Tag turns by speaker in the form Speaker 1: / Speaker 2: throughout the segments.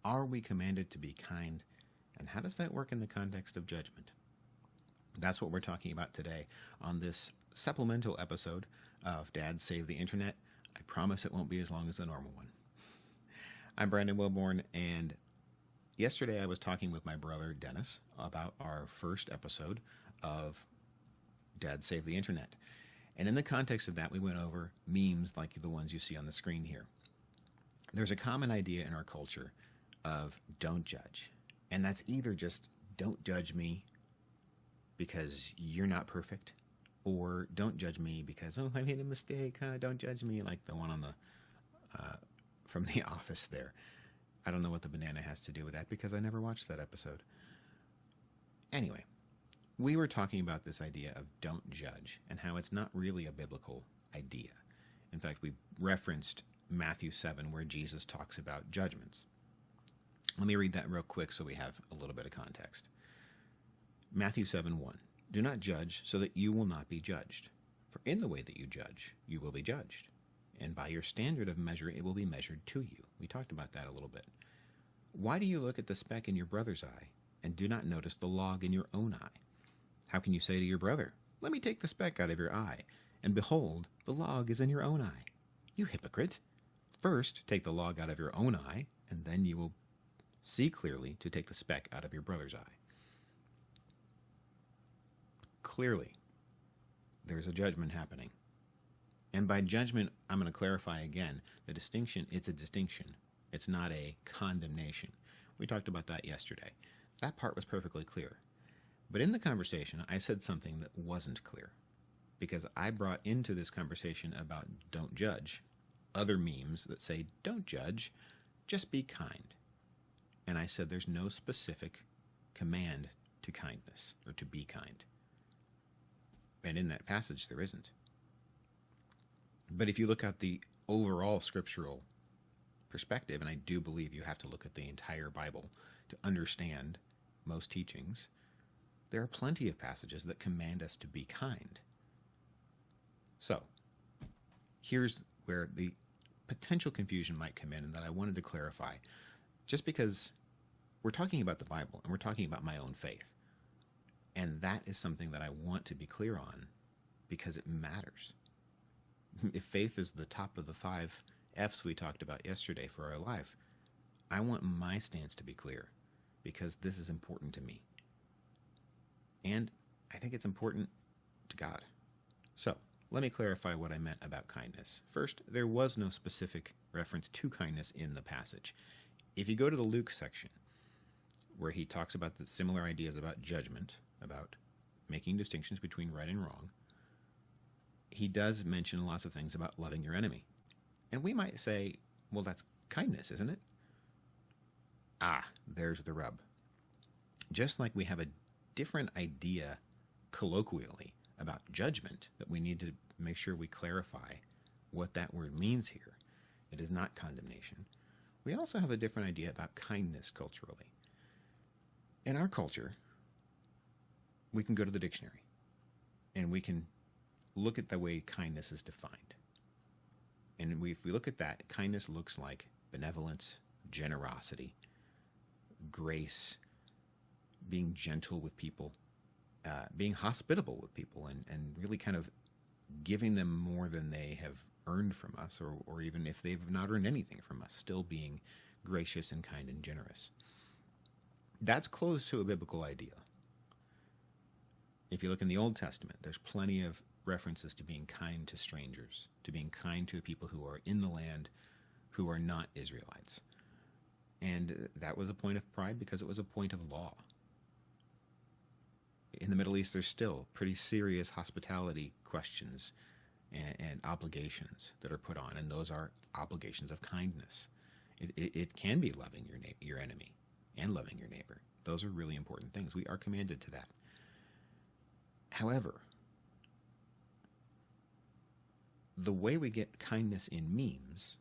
Speaker 1: Are we commanded to be kind? And how does that work in the context of judgment? That's what we're talking about today on this supplemental episode of Dad Save the Internet. I promise it won't be as long as the normal one. I'm Brandon Wilborn, and yesterday I was talking with my brother Dennis about our first episode of Dad Save the Internet. And in the context of that, we went over memes like the ones you see on the screen here. There's a common idea in our culture of don't judge. And that's either just don't judge me because you're not perfect, or don't judge me because, oh, I made a mistake, don't judge me, like the one on the from The Office there. I don't know what the banana has to do with that because I never watched that episode. Anyway, we were talking about this idea of don't judge and how it's not really a biblical idea. In fact, we referenced Matthew 7 where Jesus talks about judgments. Let me read that real quick so we have a little bit of context. Matthew 7:1. Do not judge so that you will not be judged. For in the way that you judge, you will be judged. And by your standard of measure, it will be measured to you. We talked about that a little bit. Why do you look at the speck in your brother's eye and do not notice the log in your own eye? How can you say to your brother, let me take the speck out of your eye, and behold, the log is in your own eye? You hypocrite! First, take the log out of your own eye, and then you will see clearly to take the speck out of your brother's eye. Clearly, there's a judgment happening. And by judgment, I'm going to clarify again, the distinction, it's a distinction. It's not a condemnation. We talked about that yesterday. That part was perfectly clear. But in the conversation, I said something that wasn't clear, because I brought into this conversation about don't judge other memes that say don't judge, just be kind. And I said there's no specific command to kindness or to be kind. And in that passage, there isn't. But if you look at the overall scriptural perspective, and I do believe you have to look at the entire Bible to understand most teachings, there are plenty of passages that command us to be kind. So, here's where the potential confusion might come in and that I wanted to clarify. Just because we're talking about the Bible and we're talking about my own faith. And that is something that I want to be clear on because it matters. If faith is the top of the 5 F's we talked about yesterday for our life, I want my stance to be clear because this is important to me. And I think it's important to God. So, let me clarify what I meant about kindness. First, there was no specific reference to kindness in the passage. If you go to the Luke section, where he talks about the similar ideas about judgment, about making distinctions between right and wrong, he does mention lots of things about loving your enemy. And we might say, well, that's kindness, isn't it? There's the rub. Just like we have a different idea colloquially about judgment that we need to make sure we clarify what that word means here. It is not condemnation. We also have a different idea about kindness culturally. In our culture, we can go to the dictionary and we can look at the way kindness is defined. And if we look at that, kindness looks like benevolence, generosity, grace, being gentle with people, being hospitable with people, and really kind of giving them more than they have earned from us, or even if they've not earned anything from us, still being gracious and kind and generous. That's close to a biblical idea. If you look in the Old Testament, there's plenty of references to being kind to strangers, to being kind to people who are in the land who are not Israelites. And that was a point of pride because it was a point of law. In the Middle East, there's still pretty serious hospitality questions and obligations that are put on, and those are obligations of kindness. It can be loving your enemy and loving your neighbor. Those are really important things. We are commanded to that. However, the way we get kindness in memes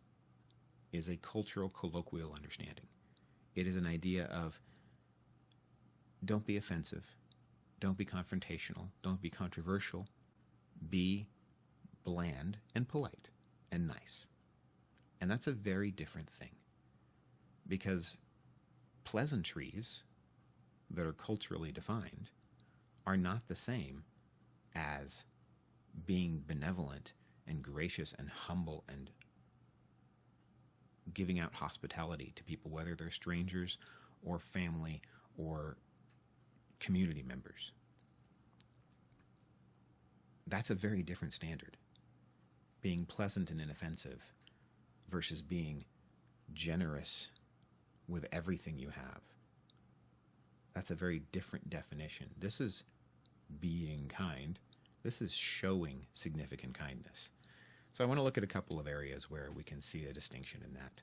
Speaker 1: is a cultural colloquial understanding. It is an idea of don't be offensive, don't be confrontational, don't be controversial, be bland and polite and nice. And that's a very different thing, because pleasantries that are culturally defined are not the same as being benevolent and gracious and humble and giving out hospitality to people, whether they're strangers or family or community members. That's a very different standard. Being pleasant and inoffensive versus being generous with everything you have. That's a very different definition. This is being kind. This is showing significant kindness. So I want to look at a couple of areas where we can see a distinction in that.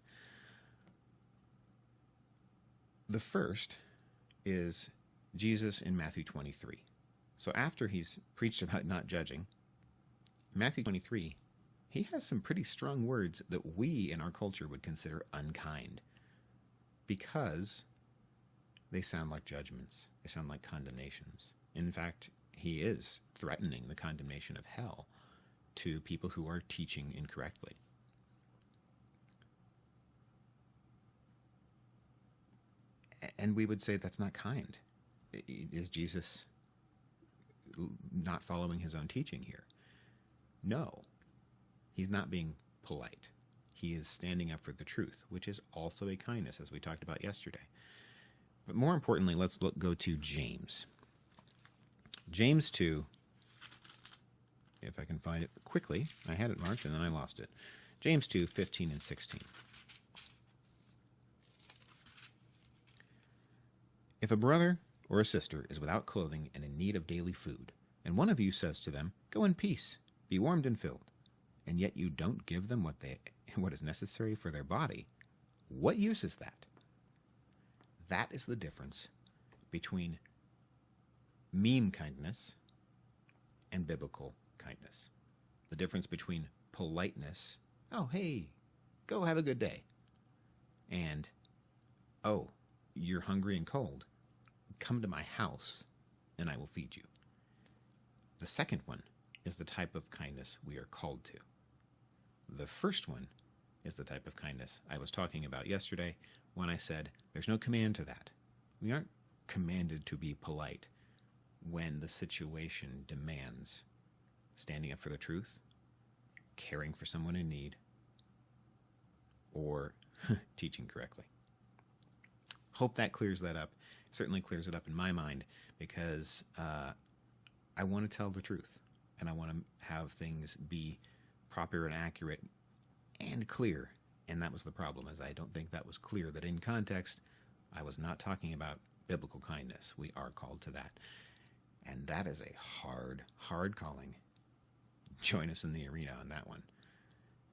Speaker 1: The first is Jesus in Matthew 23. So after he's preached about not judging, Matthew 23, he has some pretty strong words that we in our culture would consider unkind because they sound like judgments. They sound like condemnations. In fact, he is threatening the condemnation of hell to people who are teaching incorrectly. And we would say that's not kind. Is Jesus not following his own teaching here? No. He's not being polite. He is standing up for the truth, which is also a kindness, as we talked about yesterday. But more importantly, let's go to James. James 2, if I can find it quickly. I had it marked and then I lost it. James 2, 15 and 16. If a brother or a sister is without clothing and in need of daily food, and one of you says to them, "Go in peace, be warmed and filled," and yet you don't give them what is necessary for their body, what use is that? That is the difference between meme kindness and biblical kindness. The difference between politeness, "Oh, hey, go have a good day," and, "Oh, you're hungry and cold. Come to my house and I will feed you." The second one is the type of kindness we are called to. The first one is the type of kindness I was talking about yesterday when I said there's no command to that. We aren't commanded to be polite when the situation demands standing up for the truth, caring for someone in need, or teaching correctly. Hope that clears that up. Certainly clears it up in my mind because I want to tell the truth and I want to have things be proper and accurate and clear. And that was the problem, as I don't think that was clear, that in context I was not talking about biblical kindness. We are called to that. And that is a hard calling. Join us in the arena on that one.